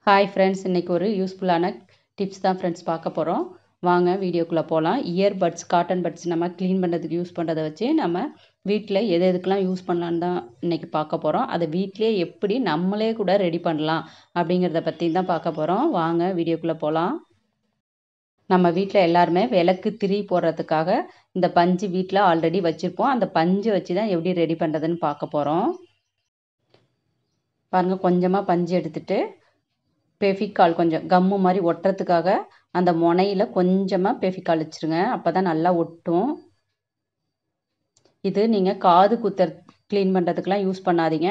Hi friends, இன்றைக்கி ஒரு யூஸ்ஃபுல்லான டிப்ஸ் தான் ஃப்ரெண்ட்ஸ் பார்க்க போகிறோம். வாங்க வீடியோக்குள்ளே போகலாம். இயர்பட்ஸ், காட்டன் பட்ஸ் நம்ம க்ளீன் பண்ணுறதுக்கு யூஸ் பண்ணுறதை வச்சு நம்ம வீட்டில் எதுக்கெல்லாம் யூஸ் பண்ணலான்னு தான் இன்றைக்கி பார்க்க போகிறோம். அதை வீட்டிலே எப்படி நம்மளே கூட ரெடி பண்ணலாம் அப்படிங்கிறத பற்றி தான் பார்க்க போகிறோம். வாங்க வீடியோக்குள்ளே போகலாம். நம்ம வீட்டில் எல்லாருமே விளக்கு திரி போடுறதுக்காக இந்த பஞ்சு வீட்டில் ஆல்ரெடி வச்சுருப்போம். அந்த பஞ்சை வச்சு தான் எப்படி ரெடி பண்ணுறதுன்னு பார்க்க போகிறோம். பாருங்கள், கொஞ்சமாக பஞ்சு எடுத்துகிட்டு ஃபெவிகால் கொஞ்சம் கம்மு மாதிரி ஒட்டுறதுக்காக அந்த முனையில் கொஞ்சமாக ஃபெவிகால் வச்சுருங்க. அப்போ தான் நல்லா ஒட்டும். இது நீங்கள் காது குத்தர் க்ளீன் பண்ணுறதுக்கெலாம் யூஸ் பண்ணாதீங்க.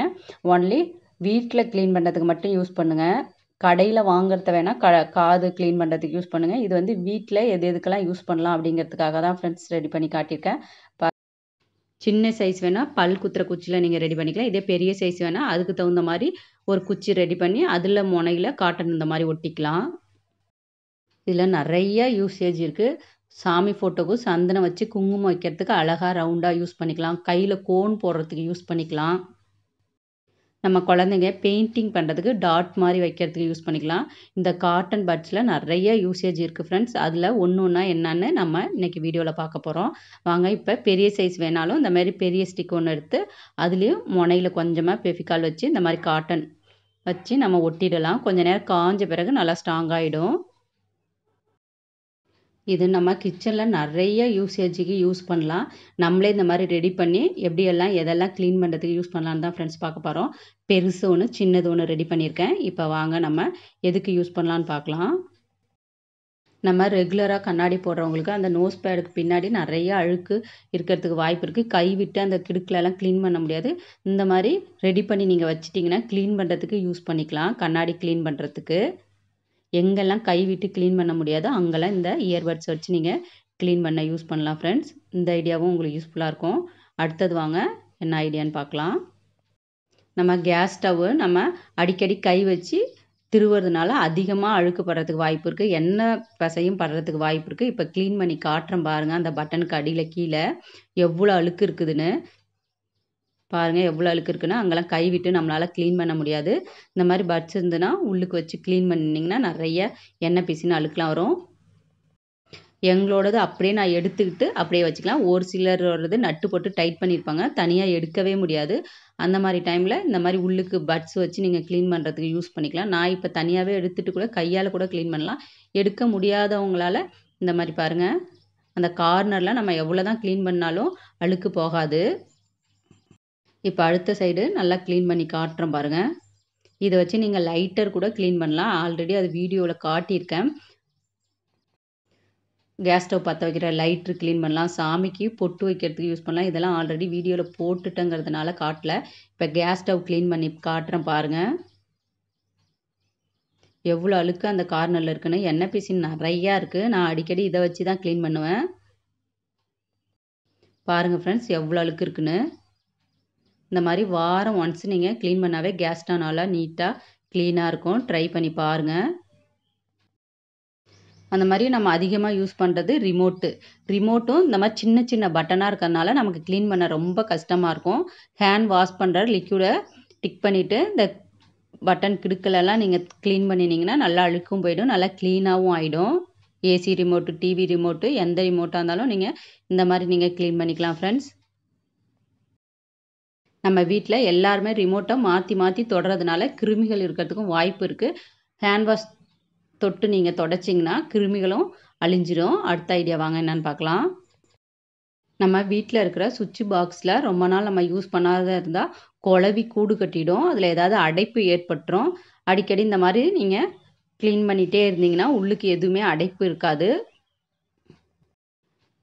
ஒன்லி வீட்டில் க்ளீன் பண்ணுறதுக்கு மட்டும் யூஸ் பண்ணுங்கள். கடையில் வாங்குறத வேணால் காது க்ளீன் பண்ணுறதுக்கு யூஸ் பண்ணுங்கள். இது வந்து வீட்டில் எதுக்கெல்லாம் யூஸ் பண்ணலாம் அப்படிங்கிறதுக்காக தான் ஃப்ரெண்ட்ஸ் ரெடி பண்ணி காட்டியிருக்கேன். சின்ன சைஸ் வேணால் பல் குத்துற குச்சியில் நீங்கள் ரெடி பண்ணிக்கலாம். இதே பெரிய சைஸ் வேணால் அதுக்கு தகுந்த மாதிரி ஒரு குச்சி ரெடி பண்ணி அதில் முனையில் காட்டன் இந்த மாதிரி ஒட்டிக்கலாம். இதில் நிறைய யூசேஜ் இருக்குது. சாமி ஃபோட்டோவுக்கு சந்தனம் வச்சு குங்குமம் வைக்கிறதுக்கு அழகாக ரவுண்டாக யூஸ் பண்ணிக்கலாம். கையில் கோன் போடுறதுக்கு யூஸ் பண்ணிக்கலாம். நம்ம குழந்தைங்க பெயிண்டிங் பண்ணுறதுக்கு டாட் மாதிரி வைக்கிறதுக்கு யூஸ் பண்ணிக்கலாம். இந்த காட்டன் பட்ஸில் நிறைய யூசேஜ் இருக்குது ஃப்ரெண்ட்ஸ். அதில் ஒன்று ஒன்றா என்னன்னு நம்ம இன்றைக்கி வீடியோவில் பார்க்க போகிறோம். வாங்க, இப்போ பெரிய சைஸ் வேணாலும் இந்த மாதிரி பெரிய ஸ்டிக் ஒன்று எடுத்து அதுலேயும் முனையில் கொஞ்சமாக ஃபெவிகால் வச்சு இந்த மாதிரி காட்டன் வச்சு நம்ம ஒட்டிடலாம். கொஞ்சம் நேரம் காஞ்ச பிறகு நல்லா ஸ்ட்ராங் ஆகிடும். இது நம்ம கிச்சனில் நிறைய யூசேஜுக்கு யூஸ் பண்ணலாம். நம்மளே இந்த மாதிரி ரெடி பண்ணி எப்படியெல்லாம் எதெல்லாம் க்ளீன் பண்ணுறதுக்கு யூஸ் பண்ணலான்னு தான் ஃப்ரெண்ட்ஸ் பார்க்க போகிறோம். பெருசு ஒன்று சின்னது ஒன்று ரெடி பண்ணியிருக்கேன். இப்போ வாங்க நம்ம எதுக்கு யூஸ் பண்ணலான்னு பார்க்கலாம். நம்ம ரெகுலராக கண்ணாடி போடுறவங்களுக்கு அந்த நோஸ் பேடுக்கு பின்னாடி நிறைய அழுக்கு இருக்கிறதுக்கு வாய்ப்பு இருக்குது. கை விட்டு அந்த கிடுக்கிலலாம் க்ளீன் பண்ண முடியாது. இந்த மாதிரி ரெடி பண்ணி நீங்கள் வச்சிட்டிங்கன்னா க்ளீன் பண்ணுறதுக்கு யூஸ் பண்ணிக்கலாம். கண்ணாடி க்ளீன் பண்ணுறதுக்கு எங்கெல்லாம் கை விட்டு க்ளீன் பண்ண முடியாதோ அங்கெல்லாம் இந்த இயர்பட்ஸ் வச்சு நீங்கள் க்ளீன் பண்ண யூஸ் பண்ணலாம் ஃப்ரெண்ட்ஸ். இந்த ஐடியாவும் உங்களுக்கு யூஸ்ஃபுல்லாக இருக்கும். அடுத்தது வாங்க என்ன ஐடியான்னு பார்க்கலாம். நம்ம கேஸ் ஸ்டவ்வு நம்ம அடிக்கடி கை வச்சு திருவுறதுனால அதிகமாக அழுக்கு படுறதுக்கு வாய்ப்பு இருக்குது. எண்ணெய் பசையும் படுறதுக்கு வாய்ப்பு இருக்குது. இப்போ க்ளீன் பண்ணி காட்டுறேன் பாருங்கள். அந்த பட்டனுக்கு அடியில் கீழே எவ்வளோ அழுக்கு இருக்குதுன்னு பாருங்கள். எவ்வளோ அழுக்கு இருக்குன்னா அங்கெல்லாம் கை விட்டு நம்மளால் க்ளீன் பண்ண முடியாது. இந்த மாதிரி பட்ஸ் இருந்துன்னா உள்ளுக்கு வச்சு க்ளீன் பண்ணிங்கன்னா நிறைய எண்ணெய் பிசின்னு அழுக்குலாம் வரும். எங்களோடது அப்படியே நான் எடுத்துக்கிட்டு அப்படியே வச்சுக்கலாம். ஒரு சிலரோடது நட்டு போட்டு டைட் பண்ணியிருப்பாங்க, தனியாக எடுக்கவே முடியாது. அந்த மாதிரி டைமில் இந்த மாதிரி உள்ளுக்கு பட்ஸ் வச்சு நீங்கள் க்ளீன் பண்ணுறதுக்கு யூஸ் பண்ணிக்கலாம். நான் இப்போ தனியாகவே எடுத்துகிட்டு கூட கையால் கூட க்ளீன் பண்ணலாம். எடுக்க முடியாதவங்களால் இந்த மாதிரி பாருங்கள், அந்த கார்னரில் நம்ம எவ்வளோ தான் க்ளீன் பண்ணாலும் அழுக்கு போகாது. இப்போ அடுத்த சைடு நல்லா க்ளீன் பண்ணி காட்டுறோம் பாருங்கள். இதை வச்சு நீங்கள் லைட்டர் கூட க்ளீன் பண்ணலாம். ஆல்ரெடி அது வீடியோவில் காட்டியிருக்கேன். கேஸ் ஸ்டவ் பற்ற வைக்கிற லைட்ரு க்ளீன் பண்ணலாம். சாமிக்கு பொட்டு வைக்கிறதுக்கு யூஸ் பண்ணலாம். இதெல்லாம் ஆல்ரெடி வீடியோவில் போட்டுட்டேங்கிறதுனால காட்டல. இப்போ கேஸ் ஸ்டவ் க்ளீன் பண்ணி காட்டுறேன் பாருங்கள். எவ்வளோ அழுக்கு அந்த கார்னரில் இருக்குன்னு. எண்ணெய் பிசின் நிறையா இருக்குது. நான் அடிக்கடி இதை வச்சு தான் க்ளீன் பண்ணுவேன். பாருங்கள் ஃப்ரெண்ட்ஸ், எவ்வளோ அழுக்கு இருக்குன்னு. இந்த மாதிரி வாரம் ஒன்ஸ் நீங்கள் க்ளீன் பண்ணாவே கேஸ் ஸ்டவ் நல்லா நீட்டாக க்ளீனாக இருக்கும். ட்ரை பண்ணி பாருங்கள். அந்த மாதிரி நம்ம அதிகமாக யூஸ் பண்ணுறது ரிமோட்டும் இந்த மாதிரி சின்ன சின்ன பட்டனாக இருக்கிறதுனால நமக்கு க்ளீன் பண்ண ரொம்ப கஷ்டமாக இருக்கும். ஹேண்ட் வாஷ் பண்ணுற லிக்யூடை டிக் பண்ணிவிட்டு இந்த பட்டன் கிடுக்கலெல்லாம் நீங்கள் க்ளீன் பண்ணினீங்கன்னா நல்லா அழுக்கும் போயிடும், நல்லா க்ளீனாகவும் ஆகிடும். ஏசி ரிமோட்டு, டிவி ரிமோட்டு, எந்த ரிமோட்டாக இருந்தாலும் நீங்கள் இந்த மாதிரி நீங்கள் க்ளீன் பண்ணிக்கலாம் ஃப்ரெண்ட்ஸ். நம்ம வீட்டில் எல்லாருமே ரிமோட்டை மாற்றி மாற்றி தொடுறதுனால கிருமிகள் இருக்கிறதுக்கும் வாய்ப்பு இருக்குது. ஹேண்ட் வாஷ் தொட்டு நீங்கள் தொடச்சிங்கன்னா கிருமிகளும் அழிஞ்சிடும். அடுத்த ஐடியா வாங்க என்னன்னு பார்க்கலாம். நம்ம வீட்டில் இருக்கிற சுவிட்ச் பாக்ஸில் ரொம்ப நாள் நம்ம யூஸ் பண்ணாத இருந்தால் குழவி கூடு கட்டிடும். அதில் ஏதாவது அடைப்பு ஏற்பட்டுரும். அடிக்கடி இந்த மாதிரி நீங்கள் க்ளீன் பண்ணிகிட்டே இருந்தீங்கன்னா உள்ளுக்கு எதுவுமே அடைப்பு இருக்காது.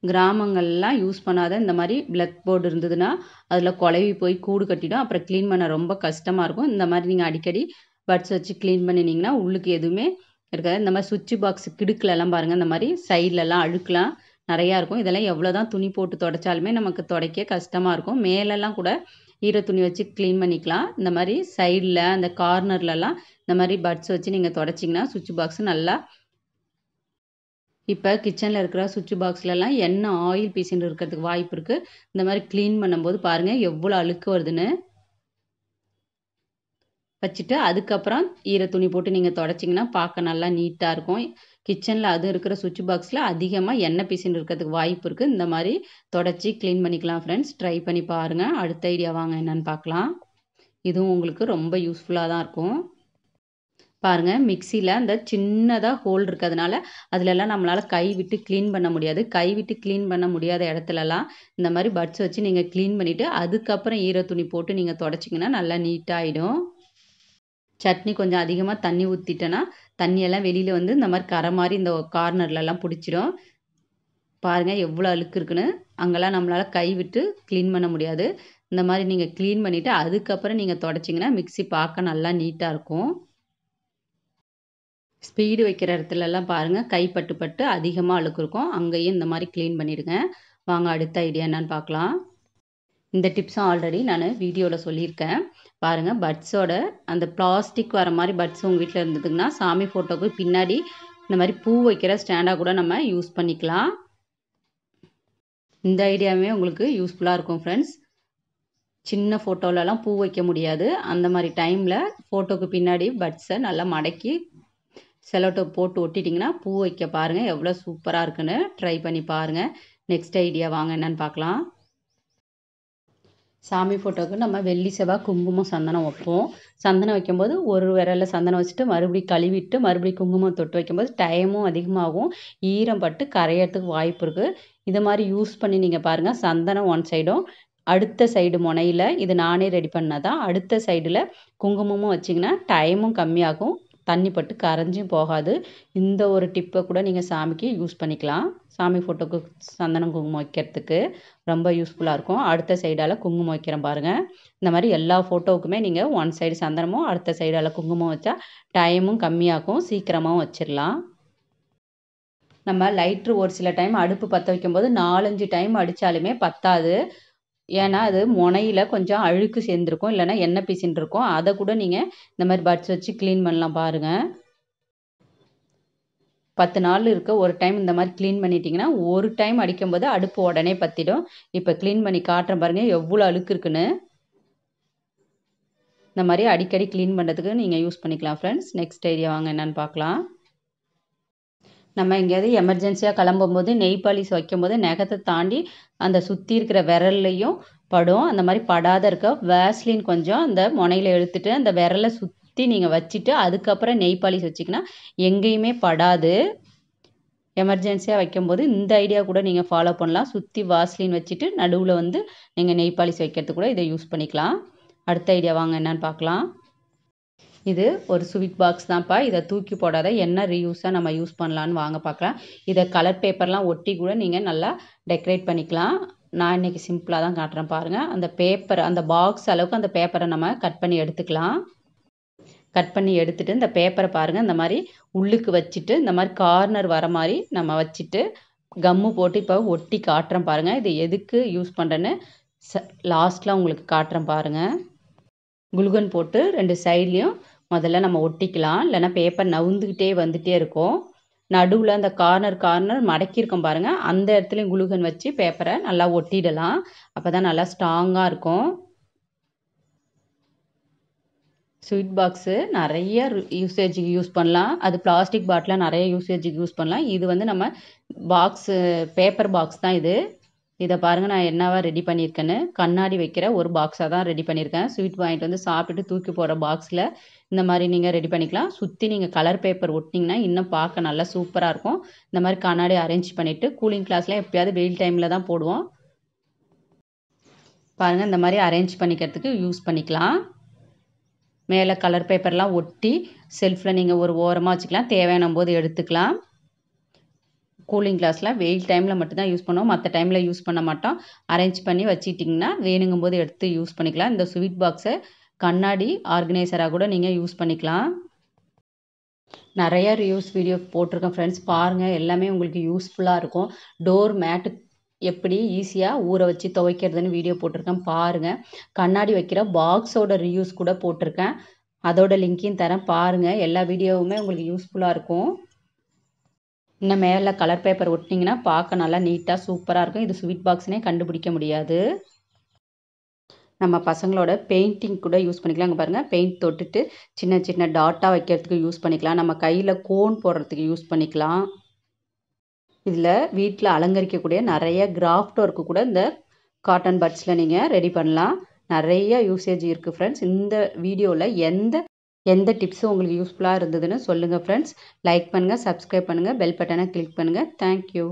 கிராமங்கள்லாம் யூஸ் பண்ணாத இந்த மாதிரி பிளக் போர்டு இருந்ததுன்னா அதில் குழவி போய் கூடு கட்டிடும். அப்புறம் க்ளீன் பண்ண ரொம்ப கஷ்டமாக இருக்கும். இந்த மாதிரி நீங்கள் அடிக்கடி பட்ஸ் வச்சு க்ளீன் பண்ணினீங்கன்னா உள்ளுக்கு எதுவுமே இருக்காது. இந்த மாதிரி சுவிட்ச் பாக்ஸ் கிடுக்கிலலாம் பாருங்கள், இந்த மாதிரி சைட்லலாம் அழுக்கலாம் நிறையா இருக்கும். இதெல்லாம் எவ்வளோ தான் துணி போட்டு துடைச்சாலுமே நமக்கு துடைக்க கஷ்டமாக இருக்கும். மேலெல்லாம் கூட ஈர துணி வச்சு க்ளீன் பண்ணிக்கலாம். இந்த மாதிரி சைடில் அந்த கார்னர்லலாம் இந்த மாதிரி பட்ஸ் வச்சு நீங்கள் துடைச்சிங்கன்னா சுவிட்ச் பாக்ஸ் நல்லா. இப்போ கிச்சனில் இருக்கிற சுவிட்ச் பாக்ஸ்லலாம் எண்ணெய் ஆயில் பீசின்னு இருக்கிறதுக்கு வாய்ப்பு இருக்குது. இந்த மாதிரி க்ளீன் பண்ணும்போது பாருங்கள் எவ்வளோ அழுக்கு வருதுன்னு. வச்சுட்டு அதுக்கப்புறம் ஈர துணி போட்டு நீங்கள் தொடச்சிங்கன்னா பார்க்க நல்லா நீட்டாக இருக்கும். கிச்சனில் அது இருக்கிற சுவிட்ச் பாக்ஸில் அதிகமாக எண்ணெய் பிசின் இருக்கிறதுக்கு வாய்ப்பு இருக்குது. இந்த மாதிரி தொடச்சி க்ளீன் பண்ணிக்கலாம் ஃப்ரெண்ட்ஸ். ட்ரை பண்ணி பாருங்கள். அடுத்த ஐடியா வாங்க என்னென்னு பார்க்கலாம். இதுவும் உங்களுக்கு ரொம்ப யூஸ்ஃபுல்லாக தான் இருக்கும். பாருங்கள், மிக்சியில் அந்த சின்னதாக ஹோல் இருக்கிறதுனால அதிலெல்லாம் நம்மளால் கை விட்டு க்ளீன் பண்ண முடியாது. கை விட்டு க்ளீன் பண்ண முடியாத இடத்துலலாம் இந்த மாதிரி பட்ஸ் வச்சு நீங்கள் க்ளீன் பண்ணிவிட்டு அதுக்கப்புறம் ஈர துணி போட்டு நீங்கள் தொடச்சிங்கன்னா நல்லா நீட்டாகிடும். சட்னி கொஞ்சம் அதிகமாக தண்ணி ஊற்றிட்டேன்னா தண்ணியெல்லாம் வெளியில் வந்து இந்த மாதிரி கரை மாதிரி இந்த கார்னர்லலாம் பிடிச்சிடும். பாருங்கள் எவ்வளோ அழுக்கு இருக்குன்னு. அங்கெல்லாம் நம்மளால் கை விட்டு க்ளீன் பண்ண முடியாது. இந்த மாதிரி நீங்கள் க்ளீன் பண்ணிவிட்டு அதுக்கப்புறம் நீங்கள் தொடச்சிங்கன்னா மிக்ஸி பார்க்க நல்லா நீட்டாக இருக்கும். ஸ்பீடு வைக்கிற இடத்துலலாம் பாருங்கள் கை பட்டு பட்டு அதிகமாக அழுக்கு இருக்கும். அங்கேயும் இந்த மாதிரி க்ளீன் பண்ணிவிடுங்க. வாங்க அடுத்த ஐடியா என்னன்னு பார்க்கலாம். இந்த டிப்ஸும் ஆல்ரெடி நான் வீடியோவில் சொல்லியிருக்கேன். பாருங்கள், பட்ஸோட அந்த பிளாஸ்டிக் வர மாதிரி பட்ஸ் உங்கள் வீட்டில் இருந்ததுங்கன்னா சாமி ஃபோட்டோவுக்கு பின்னாடி இந்த மாதிரி பூ வைக்கிற ஸ்டாண்டாக கூட நம்ம யூஸ் பண்ணிக்கலாம். இந்த ஐடியாவே உங்களுக்கு யூஸ்ஃபுல்லாக இருக்கும் ஃப்ரெண்ட்ஸ். சின்ன ஃபோட்டோலலாம் பூ வைக்க முடியாது. அந்த மாதிரி டைமில் ஃபோட்டோவுக்கு பின்னாடி பட்ஸை நல்லா மடக்கி செலோடேப் போட்டு ஒட்டிட்டிங்கன்னா பூ வைக்க பாருங்கள் எவ்வளோ சூப்பராக இருக்குன்னு. ட்ரை பண்ணி பாருங்கள். நெக்ஸ்ட் ஐடியா வாங்க என்னன்னு பார்க்கலாம். சாமி ஃபோட்டோவுக்கு நம்ம வெள்ளி செவ்வாய் குங்குமம் சந்தனம் வைப்போம். சந்தனம் வைக்கும்போது ஒரு விரலில் சந்தனம் வச்சுட்டு மறுபடியும் கழுவிட்டு மறுபடியும் குங்குமம் தொட்டு வைக்கும்போது டைமும் அதிகமாகும். ஈரம் பட்டு கரையிறதுக்கு வாய்ப்பு இருக்குது. இது மாதிரி யூஸ் பண்ணி நீங்கள் பாருங்கள். சந்தனம் ஒன் சைடும் அடுத்த சைடு முனையில் இது நானே ரெடி பண்ணதான். அடுத்த சைடில் குங்குமமும் வச்சிங்கன்னா டைமும் கம்மியாகும். தண்ணி பட்டு கரைஞ்சும் போகாது. இந்த ஒரு டிப்பை கூட நீங்கள் சாமிக்கு யூஸ் பண்ணிக்கலாம். சாமி ஃபோட்டோக்கு சந்தனம் குங்குமம் வைக்கிறதுக்கு ரொம்ப யூஸ்ஃபுல்லாக இருக்கும். அடுத்த சைடால் குங்குமம் வைக்கிறேன் பாருங்கள். இந்த மாதிரி எல்லா ஃபோட்டோவுக்குமே நீங்கள் ஒன் சைடு சந்தனமும் அடுத்த சைடால் குங்குமம் வச்சா டைமும் கம்மியாகும். சீக்கிரமாகவும் வச்சிடலாம். நம்ம லைட்ரு ஒரு சில டைம் அடுப்பு பற்ற வைக்கும்போது 4-5 டைம் அடித்தாலுமே பத்தாது. ஏன்னா அது முனையில் கொஞ்சம் அழுக்கு சேர்ந்துருக்கும், இல்லைன்னா எண்ணெய் பிசின் இருக்கும். அதை கூட நீங்கள் இந்த மாதிரி பட்ஸ் வச்சு க்ளீன் பண்ணலாம் பாருங்கள். 10 நாள் இருக்க ஒரு டைம் இந்த மாதிரி க்ளீன் பண்ணிட்டீங்கன்னா ஒரு டைம் அடிக்கும்போது அடுப்பு உடனே பற்றிடும். இப்போ க்ளீன் பண்ணி காட்டுறேன் பாருங்கள் எவ்வளோ அழுக்கு இருக்குன்னு. இந்த மாதிரி அடிக்கடி க்ளீன் பண்ணுறதுக்கு நீங்கள் யூஸ் பண்ணிக்கலாம் ஃப்ரெண்ட்ஸ். நெக்ஸ்ட் ஐடியா வாங்க என்னென்னு பார்க்கலாம். நம்ம எங்கேயாவது எமர்ஜென்சியாக கிளம்பும்போது நெய் பாலிஷ் வைக்கும்போது நகத்தை தாண்டி அந்த சுற்றி இருக்கிற விரல்லையும் படும். அந்த மாதிரி படாத இருக்க வேஸ்லின் கொஞ்சம் அந்த முனையில் எடுத்துட்டு அந்த விரலை சுற்றி நீங்கள் வச்சுட்டு அதுக்கப்புறம் நெய் பாலிஷ் வச்சிங்கன்னா எங்கேயுமே படாது. எமர்ஜென்சியாக வைக்கும்போது இந்த ஐடியா கூட நீங்கள் ஃபாலோ பண்ணலாம். சுற்றி வாஸ்லின் வச்சுட்டு நடுவில் வந்து நீங்கள் நெய் பாலிஷ் வைக்கிறதுக்கு கூட இதை யூஸ் பண்ணிக்கலாம். அடுத்த ஐடியா வாங்க என்னன்னு பார்க்கலாம். இது ஒரு ஸ்வீட் பாக்ஸ் தான்ப்பா. இதை தூக்கி போடாத என்ன ரீயூஸாக நம்ம யூஸ் பண்ணலான்னு வாங்க பார்க்கலாம். இதை கலர் பேப்பர்லாம் ஒட்டி கூட நீங்கள் நல்லா டெக்கரேட் பண்ணிக்கலாம். நான் இன்றைக்கி சிம்பிளாக தான் காட்டுறேன் பாருங்கள். அந்த பேப்பர் அந்த பாக்ஸ் அளவுக்கு அந்த பேப்பரை நம்ம கட் பண்ணி எடுத்துக்கலாம். கட் பண்ணி எடுத்துகிட்டு இந்த பேப்பரை பாருங்கள் இந்த மாதிரி உள்ளுக்கு வச்சுட்டு இந்த மாதிரி கார்னர் வர மாதிரி நம்ம வச்சுட்டு கம்மு போட்டு இப்போ ஒட்டி காட்டுறேன் பாருங்கள். இது எதுக்கு யூஸ் பண்ணுறேன்னு லாஸ்ட்டில் உங்களுக்கு காட்டுறேன் பாருங்கள். குளுகன் போட்டு 2 சைட்லேயும் முதல்ல நம்ம ஒட்டிக்கலாம். இல்லைன்னா பேப்பர் நவுந்துக்கிட்டே வந்துகிட்டே இருக்கும். நடுவில் அந்த கார்னர் மடக்கியிருக்கோம் பாருங்கள். அந்த இடத்துலையும் குளுகன் வச்சு பேப்பரை நல்லா ஒட்டிடலாம். அப்போ தான் நல்லா ஸ்ட்ராங்காக இருக்கும். ஸ்வீட் பாக்ஸு நிறைய யூசேஜுக்கு யூஸ் பண்ணலாம். அது பிளாஸ்டிக் பாட்டில் நிறைய யூசேஜுக்கு யூஸ் பண்ணலாம். இது வந்து நம்ம பாக்ஸு பேப்பர் பாக்ஸ் தான் இது. இதை பாருங்கள் நான் என்னவா ரெடி பண்ணியிருக்கேன்னு. கண்ணாடி வைக்கிற ஒரு பாக்ஸாக தான் ரெடி பண்ணியிருக்கேன். ஸ்வீட் வாங்கிட்டு வந்து சாப்பிட்டுட்டு தூக்கி போடுற பாக்ஸில் இந்த மாதிரி நீங்கள் ரெடி பண்ணிக்கலாம். சுற்றி நீங்கள் கலர் பேப்பர் ஒட்டினீங்கன்னா இன்னும் பார்க்க நல்லா சூப்பராக இருக்கும். இந்த மாதிரி கண்ணாடி அரேஞ்ச் பண்ணிவிட்டு கூலிங் கிளாஸில் எப்போயாவது வெயில் டைமில் தான் போடுவோம். பாருங்கள் இந்த மாதிரி அரேஞ்ச் பண்ணிக்கிறதுக்கு யூஸ் பண்ணிக்கலாம். மேலே கலர் பேப்பர்லாம் ஒட்டி செல்ஃபில் நீங்கள் ஒரு ஓரமாக வச்சுக்கலாம். தேவையான போது எடுத்துக்கலாம். கூலிங் கிளாஸில் வெயில் டைமில் மட்டும்தான் யூஸ் பண்ணுவோம். மற்ற டைமில் யூஸ் பண்ண மாட்டோம். அரேஞ்ச் பண்ணி வச்சுட்டிங்கன்னா வேணுங்கும் போது எடுத்து யூஸ் பண்ணிக்கலாம். இந்த ஸ்வீட் பாக்ஸை கண்ணாடி ஆர்கனைசராக கூட நீங்கள் யூஸ் பண்ணிக்கலாம். நிறைய ரிவ்யூஸ் வீடியோ போட்டிருக்கேன் ஃப்ரெண்ட்ஸ். பாருங்கள் எல்லாமே உங்களுக்கு யூஸ்ஃபுல்லாக இருக்கும். டோர் மேட்டு எப்படி ஈஸியாக ஊற வச்சு துவைக்கிறதுன்னு வீடியோ போட்டிருக்கேன் பாருங்கள். கண்ணாடி வைக்கிற பாக்ஸோட ரிவ்யூஸ் கூட போட்டிருக்கேன். அதோட லிங்க்கையும் தரேன் பாருங்கள். எல்லா வீடியோவுமே உங்களுக்கு யூஸ்ஃபுல்லாக இருக்கும். இன்னும் மேலே கலர் பேப்பர் ஒட்டினீங்கன்னா பார்க்க நல்லா நீட்டாக சூப்பராக இருக்கும். இது ஸ்வீட் பாக்ஸ்னே கண்டுபிடிக்க முடியாது. நம்ம பசங்களோட பெயிண்டிங் கூட யூஸ் பண்ணிக்கலாம். அங்கே பாருங்கள், பெயிண்ட் தொட்டுட்டு சின்ன சின்ன டாட்டாக வைக்கிறதுக்கு யூஸ் பண்ணிக்கலாம். நம்ம கையில் கோன் போடுறதுக்கு யூஸ் பண்ணிக்கலாம். இதில் வீட்டில் அலங்கரிக்கக்கூடிய நிறைய கிராஃப்ட் ஒர்க்கு கூட இந்த காட்டன் பட்ஸில் நீங்கள் ரெடி பண்ணலாம். நிறைய யூசேஜ் இருக்குது ஃப்ரெண்ட்ஸ். இந்த வீடியோவில் எந்த டிப்ஸும் உங்களுக்கு யூஸ்ஃபுல்லாக இருந்ததுன்னு சொல்லுங்கள் ஃப்ரெண்ட்ஸ். லைக் பண்ணுங்கள், சப்ஸ்கிரைப் பண்ணுங்கள், பெல் பட்டனை கிளிக் பண்ணுங்கள். தேங்க்யூ.